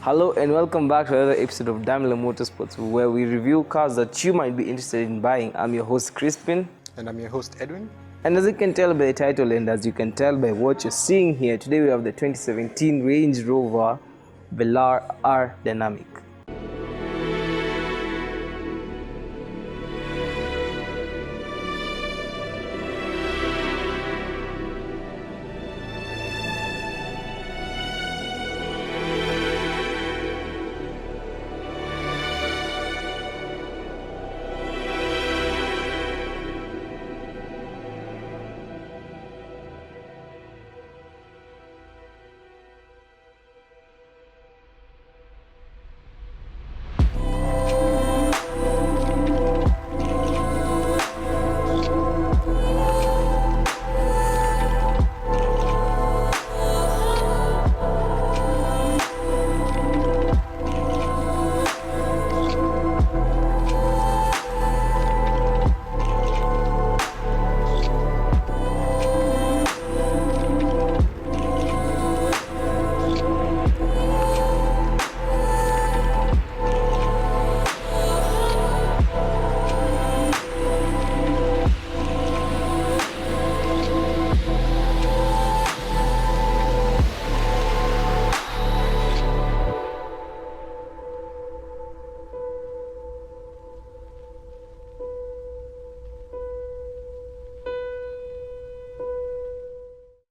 Hello and welcome back to another episode of Daimlar Motorsports, where we review cars that you might be interested in buying. I'm your host Crispin. And I'm your host Edwin. And as you can tell by the title and as you can tell by what you're seeing here, today we have the 2017 Range Rover Velar R Dynamic.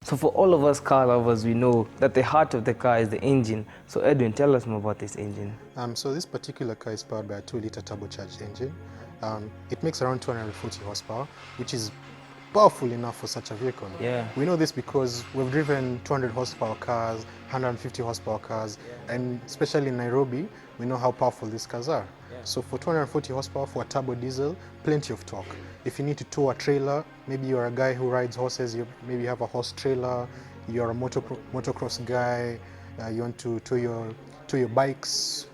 So for all of us car lovers, we know that the heart of the car is the engine. So Edwin, tell us more about this engine. So this particular car is powered by a 2-liter turbocharged engine. It makes around 240 horsepower, which is powerful enough for such a vehicle. Yeah. We know this because we've driven 200 horsepower cars, 150 horsepower cars, and especially in Nairobi, we know how powerful these cars are. Yeah. So for 240 horsepower for a turbo diesel, plenty of torque. If you need to tow a trailer, maybe you're a guy who rides horses, maybe you have a horse trailer, you're a motocross guy, you want to tow your bikes.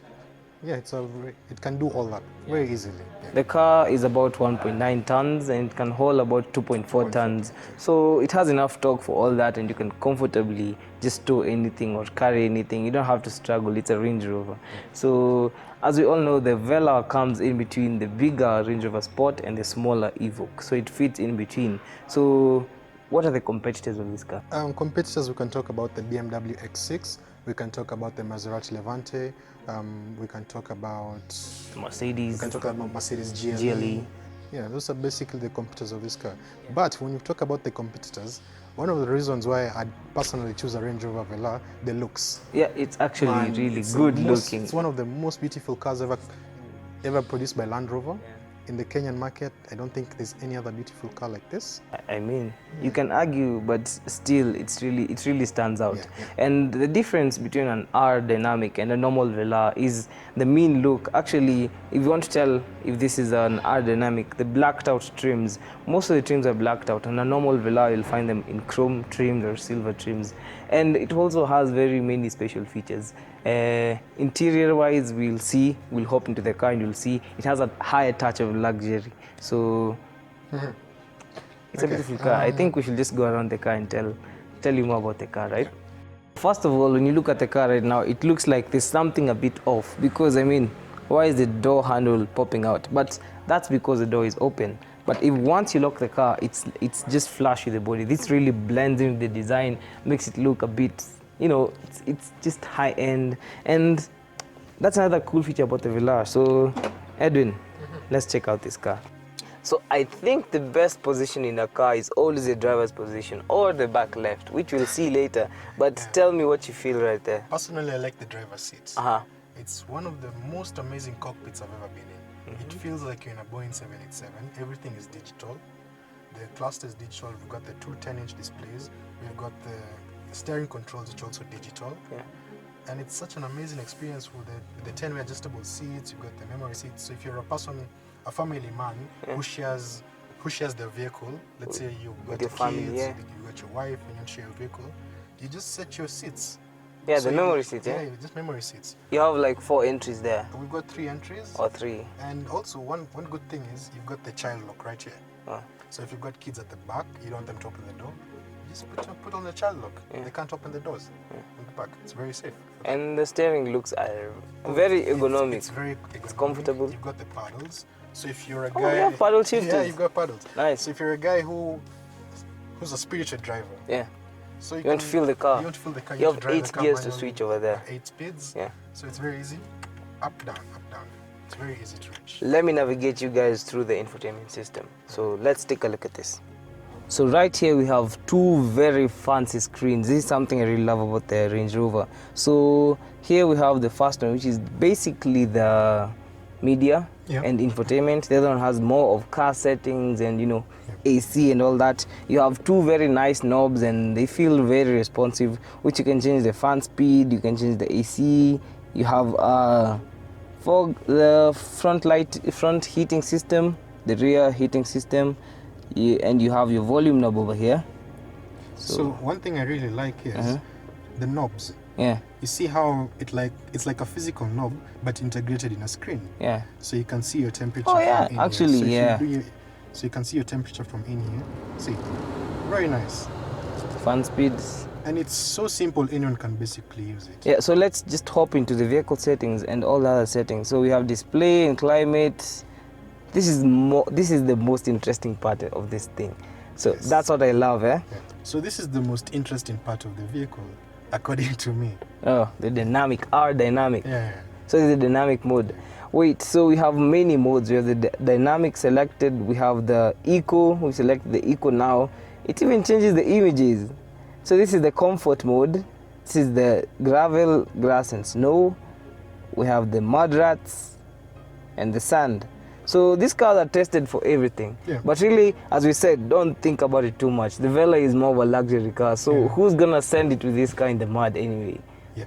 Yeah, it can do all that very easily. Yeah. The car is about 1.9 tons and it can hold about 2.4 tons. So it has enough torque for all that, and you can comfortably just tow anything or carry anything. You don't have to struggle. It's a Range Rover. So as we all know, the Velar comes in between the bigger Range Rover Sport and the smaller Evoque. So it fits in between. So what are the competitors of this car? Competitors, we can talk about the BMW X6, we can talk about the Maserati Levante, we can talk about Mercedes. We can talk about Mercedes GLE. Yeah, those are basically the competitors of this car. But when you talk about the competitors, one of the reasons why I personally choose a Range Rover Velar, the looks. Yeah, it's actually really good looking. It's one of the most beautiful cars ever produced by Land Rover. In the Kenyan market, I don't think there's any other beautiful car like this. I mean, you can argue, but still, it really stands out. Yeah. And the difference between an R Dynamic and a normal Velar is the mean look. Actually, if you want to tell if this is an R Dynamic, the blacked out trims, most of the trims are blacked out. And a normal Velar, you'll find them in chrome trims or silver trims. And it also has very many special features. Interior-wise, we'll hop into the car and you'll see it has a higher touch of luxury. So it's a beautiful car. I think we should just go around the car and tell you more about the car, right? First of all, when you look at the car right now, it looks like there's something a bit off, because I mean, why is the door handle popping out? But that's because the door is open. But if once you lock the car, it's just flush with the body. This really blends in with the design, makes it look a bit, you know, it's just high end. And that's another cool feature about the Velar. So Edwin, let's check out this car. So I think the best position in a car is always the driver's position or the back left, which we'll see later. But tell me what you feel right there. Personally, I like the driver's seat. It's one of the most amazing cockpits I've ever been in. It feels like you're in a Boeing 787. Everything is digital. The cluster is digital. We've got the two 10-inch displays. We've got the steering controls, which are also digital. Yeah. And it's such an amazing experience with the 10-way adjustable seats. You've got the memory seats. So if you're a family man who shares the vehicle, let's say you've got your family, you've got your wife, and you share your vehicle, you just set your seats. Yeah, so the memory seats, yeah? Yeah, just memory seats. You have like 4 entries there. We've got 3 entries. Or 3. And also one good thing is you've got the child lock right here. So if you've got kids at the back, you don't want them to open the door, just put on the child lock. They can't open the doors in the back. It's very safe. And the steering looks very ergonomic. It's very ergonomic. It's comfortable. You've got the paddles. So if you're a guy... yeah, paddle shifters. Yeah, you've got paddles. Nice. So if you're a guy who's a spiritual driver. Yeah. So you want to feel the car. You want to feel the car. You have 8 gears to switch over there. 8 speeds. Yeah. So it's very easy. Up, down, up, down. It's very easy to reach. Let me navigate you guys through the infotainment system. So let's take a look at this. So right here we have 2 very fancy screens. This is something I really love about the Range Rover. So here we have the first one, which is basically the media and infotainment. The other one has more of car settings and, you know, AC and all that. You have 2 very nice knobs and they feel very responsive, which you can change the fan speed, you can change the AC. You have for the front heating system, the rear heating system, and you have your volume knob over here. So one thing I really like is the knobs. Yeah. You see how it's like a physical knob but integrated in a screen. Yeah. So you can see your temperature. Oh yeah, from in actually, here. So yeah. So you can see your temperature from in here. See, very nice. Fan speeds. And it's so simple, anyone can basically use it. Yeah, so let's just hop into the vehicle settings and all the other settings. So we have display and climate. This is the most interesting part of this thing. So that's what I love, eh? Yeah. So this is the most interesting part of the vehicle, according to me. Oh, the dynamic, our dynamic. Yeah. So it's the dynamic mode. Wait, so we have many modes. We have the dynamic selected. We have the eco. We select the eco now. It even changes the images. So this is the comfort mode. This is the gravel, grass and snow. We have the mud rats and the sand. So these cars are tested for everything. Yeah. But really, as we said, don't think about it too much. The Velar is more of a luxury car. So who's going to send it with this car in the mud anyway? Yeah.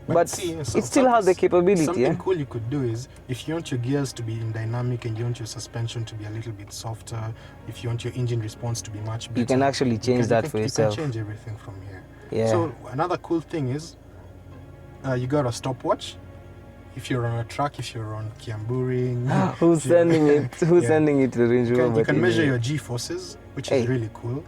But see, it still has the capability. Something cool you could do is, if you want your gears to be in dynamic and you want your suspension to be a little bit softer, if you want your engine response to be much better, you can actually change that for yourself. You can change everything from here. Yeah. So another cool thing is, you got a stopwatch. If you're on a track, if you're on Kiamburing, who's sending it? Who's sending it to the Range Rover? You can measure your G-forces, which is really cool.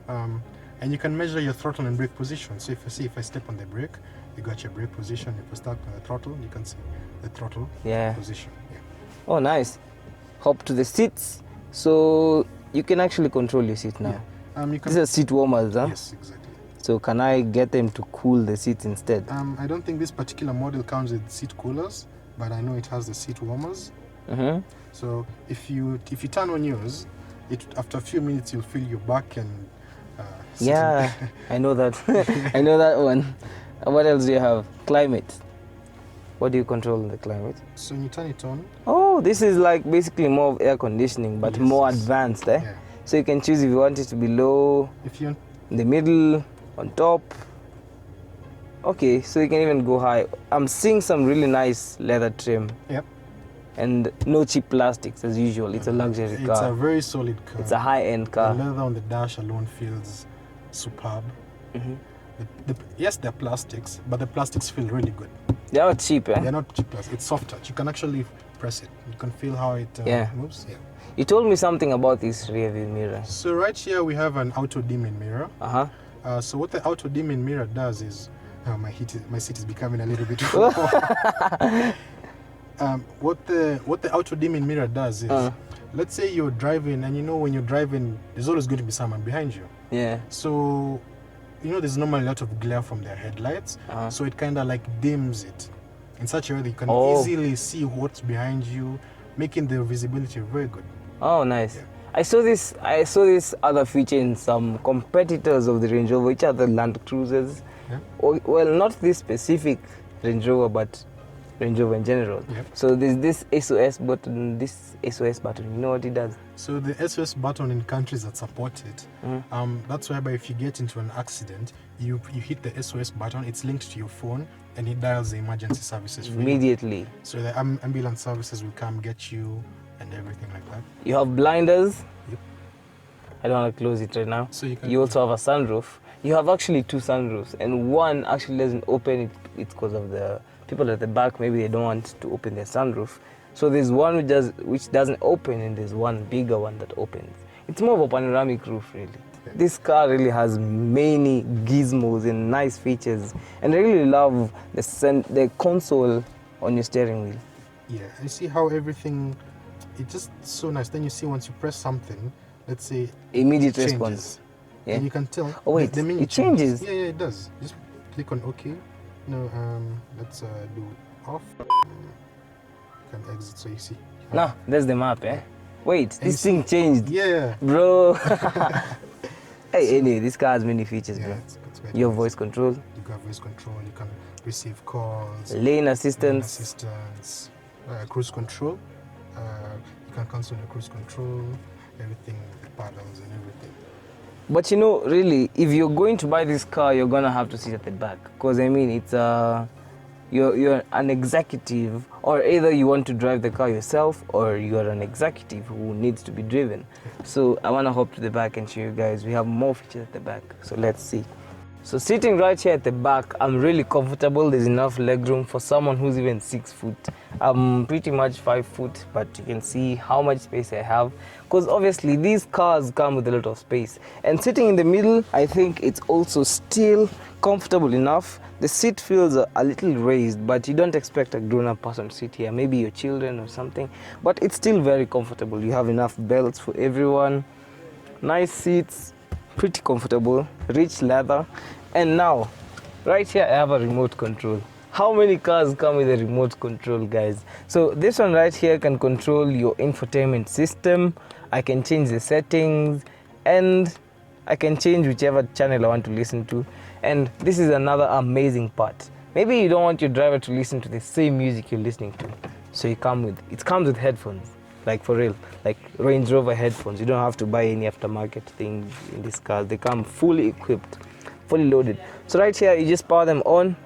And you can measure your throttle and brake position. So if I step on the brake, you got your brake position. If I start on the throttle, you can see the throttle position. Yeah. Oh, nice. Hop to the seats. So you can actually control your seat now. Yeah. These are seat warmers, huh? Yes, exactly. So can I get them to cool the seats instead? I don't think this particular model comes with seat coolers, but I know it has the seat warmers. So if you turn on yours, after a few minutes you'll feel your back and yeah, I know that. I know that one. What else do you have? Climate. What do you control in the climate? So when you turn it on. Oh, this is like basically more of air conditioning, but more advanced, eh? Yeah. So you can choose if you want it to be low, if you want in the middle, on top. Okay, so you can even go high. I'm seeing some really nice leather trim. Yep. And no cheap plastics as usual. It's a luxury car. It's a very solid car. It's a high-end car. The leather on the dash alone feels superb. Yes, they're plastics, but the plastics feel really good. They're not cheap, eh? They're not cheap plastics. It's soft touch. You can actually press it. You can feel how it moves. Yeah. You told me something about this rear view mirror. So right here we have an auto dimming mirror. So what the auto dimming mirror does is, my seat is becoming a little bit full. What the auto dimming mirror does is, let's say you're driving, and you know when you're driving, there's always going to be someone behind you. Yeah. So, you know, there's normally a lot of glare from their headlights, so it kind of like dims it in such a way that you can easily see what's behind you, making the visibility very good. Oh, nice. Yeah. I saw this other feature in some competitors of the Range Rover, which are the Land Cruisers. Yeah. Well, not this specific Range Rover, but Range Rover in general. Yep. So there's this SOS button, you know what it does? So the SOS button in countries that support it, that's whereby if you get into an accident, you hit the SOS button, it's linked to your phone, and it dials the emergency services for immediately. You. So the ambulance services will come get you and everything like that. You have blinders. Yep. I don't want to close it right now. So you also have a sunroof. You have actually 2 sunroofs, and one actually doesn't open. It's because of the people at the back. Maybe they don't want to open their sunroof. So there's one which doesn't open, and there's one bigger one that opens. it's more of a panoramic roof, really. This car really has many gizmos and nice features, and I really love the console on your steering wheel. Yeah, you see how everything, it's just so nice. Then you see once you press something, let's say Immediate it response. Yeah. And you can tell. Oh wait, the menu it changes. Yeah, it does. Just click on OK. No, let's do off. Can exit so you see. No, there's the map, eh? Wait, this thing changed. Yeah. Bro. Hey, anyway, this car has many features, bro. It's Your voice control. You got voice control. You can receive calls. Lane assistance. Cruise control. You can cancel the cruise control. Everything, the paddles and everything. But you know, really, if you're going to buy this car, you're gonna have to sit at the back, because I mean, it's you're an executive, or either you want to drive the car yourself, or you're an executive who needs to be driven. So I wanna hop to the back and show you guys. We have more features at the back, so let's see. So sitting right here at the back, I'm really comfortable. There's enough legroom for someone who's even 6 foot. I'm pretty much 5 foot, but you can see how much space I have, because obviously these cars come with a lot of space. And sitting in the middle, I think it's also still comfortable enough. The seat feels a little raised, but you don't expect a grown-up person to sit here, maybe your children or something, but it's still very comfortable. You have enough belts for everyone, nice seats, pretty comfortable, rich leather. And now, right here I have a remote control. How many cars come with a remote control, guys? So this one right here can control your infotainment system. I can change the settings, and I can change whichever channel I want to listen to. And this is another amazing part. Maybe you don't want your driver to listen to the same music you're listening to, so it comes with headphones, like for real, like Range Rover headphones. You don't have to buy any aftermarket things in this car. They come fully equipped, fully loaded. So right here, you just power them on.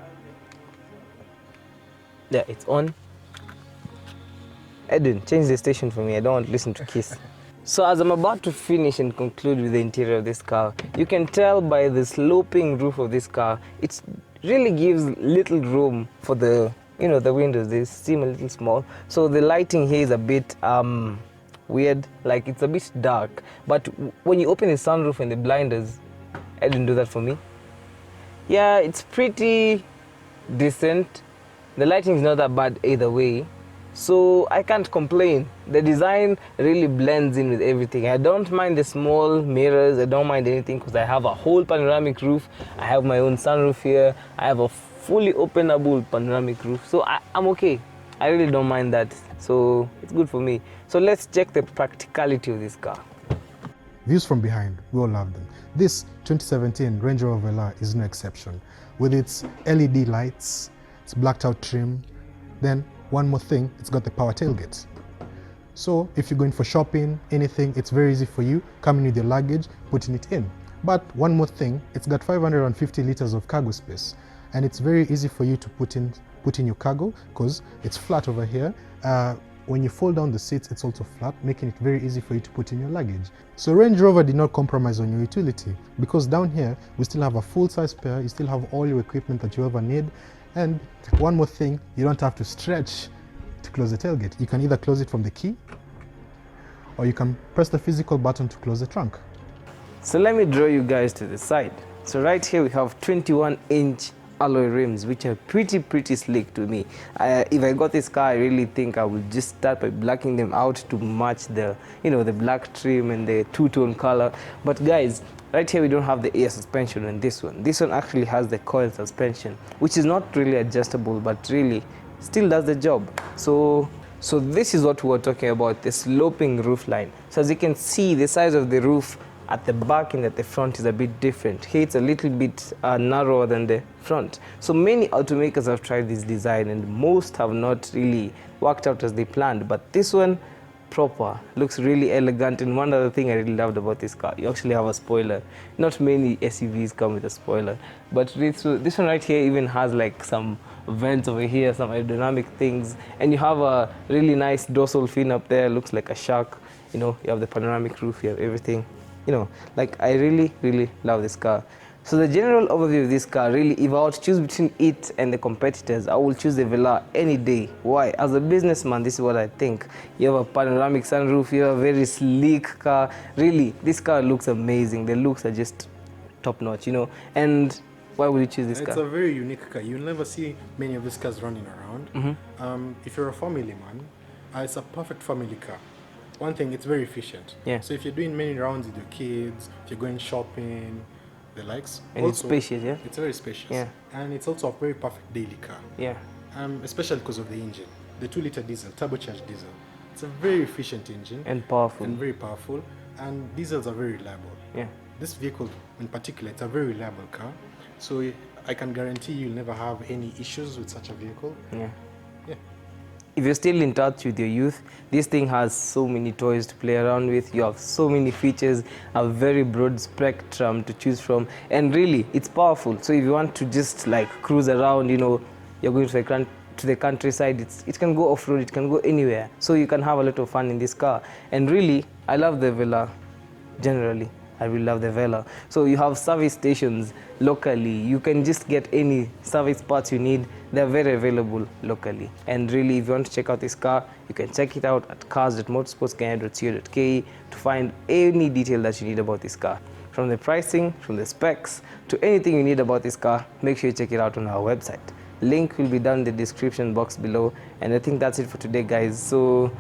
Yeah, it's on. Edwin, change the station for me. I don't want to listen to Kiss. So as I'm about to finish and conclude with the interior of this car, you can tell by the sloping roof of this car, it really gives little room for the windows. They seem a little small. So the lighting here is a bit weird, like it's a bit dark. But when you open the sunroof and the blinders, I didn't do that for me. Yeah, it's pretty decent. The lighting is not that bad either way, so I can't complain. The design really blends in with everything. I don't mind the small mirrors, I don't mind anything, because I have a whole panoramic roof. I have my own sunroof here. I have a fully openable panoramic roof, so I'm okay. I really don't mind that, so it's good for me. So let's check the practicality of this car. Views from behind, we all love them. This 2017 Range Rover Velar is no exception. With its LED lights, its blacked out trim, then one more thing, it's got the power tailgate. So if you're going for shopping, anything, it's very easy for you, coming with your luggage, putting it in. But one more thing, it's got 550 liters of cargo space, and it's very easy for you to put in your cargo, because it's flat over here. When you fold down the seats, it's also flat, making it very easy for you to put in your luggage. So Range Rover did not compromise on your utility, because down here, we still have a full-size spare, you still have all your equipment that you ever need. And one more thing, you don't have to stretch to close the tailgate. You can either close it from the key, or you can press the physical button to close the trunk. So let me draw you guys to the side. So right here we have 21-inch alloy rims, which are pretty slick to me. If I got this car, I really think I would just start by blacking them out to match the the black trim and the two-tone color. But guys, right here we don't have the air suspension in this one. This one actually has the coil suspension, which is not really adjustable, but really still does the job. So this is what we were talking about, the sloping roof line. So as you can see, the size of the roof at the back and at the front is a bit different. Here it's a little bit narrower than the front. So many automakers have tried this design, and most have not really worked out as they planned. But this one, proper, looks really elegant. And one other thing I really loved about this car, you actually have a spoiler. Not many SUVs come with a spoiler, but this one right here even has like some vents over here, some aerodynamic things, and you have a really nice dorsal fin up there, looks like a shark. You have the panoramic roof, you have everything. Like I really love this car. So the general overview of this car, really, if I were to choose between it and the competitors, I will choose the Velar any day. Why? As a businessman, this is what I think. You have a panoramic sunroof, you have a very sleek car. Really, this car looks amazing. The looks are just top notch, you know. And why would you choose this car? It's a very unique car. You'll never see many of these cars running around. If you're a family man, it's a perfect family car. One thing, it's very efficient. Yeah. So if you're doing many rounds with your kids, if you're going shopping, the likes. And also, it's spacious, yeah? It's very spacious. Yeah. And it's also a very perfect daily car. Yeah. Especially because of the engine. The 2-liter diesel, turbocharged diesel. It's a very efficient engine. And powerful. And very powerful. And diesels are very reliable. Yeah. This vehicle in particular, it's a very reliable car. So I can guarantee you'll never have any issues with such a vehicle. Yeah. Yeah. If you're still in touch with your youth, this thing has so many toys to play around with. You have so many features, a very broad spectrum to choose from, and really, it's powerful. So if you want to just like cruise around, you know, you're going to the countryside, it can go off-road, it can go anywhere. So you can have a lot of fun in this car. And really, I love the Velar generally. I really love the Velar. So you have service stations locally. You can just get any service parts you need. They're very available locally. And really, if you want to check out this car, you can check it out at cars.motorsports.co.ke to find any detail that you need about this car. From the pricing, from the specs, to anything you need about this car, make sure you check it out on our website. Link will be down in the description box below. And I think that's it for today, guys. So,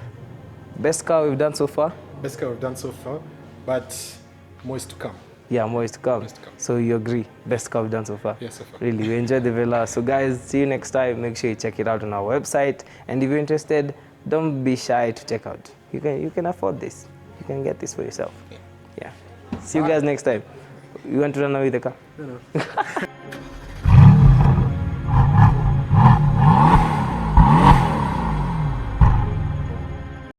best car we've done so far? Best car we've done so far, but more is to come. Yeah, more is to come. So you agree, best car we've done so far? Yes, so far. Really, we enjoyed the Velar. So guys, see you next time. Make sure you check it out on our website. And if you're interested, don't be shy to check out. You can afford this. You can get this for yourself. Yeah. See you guys next time. You want to run away with the car? No.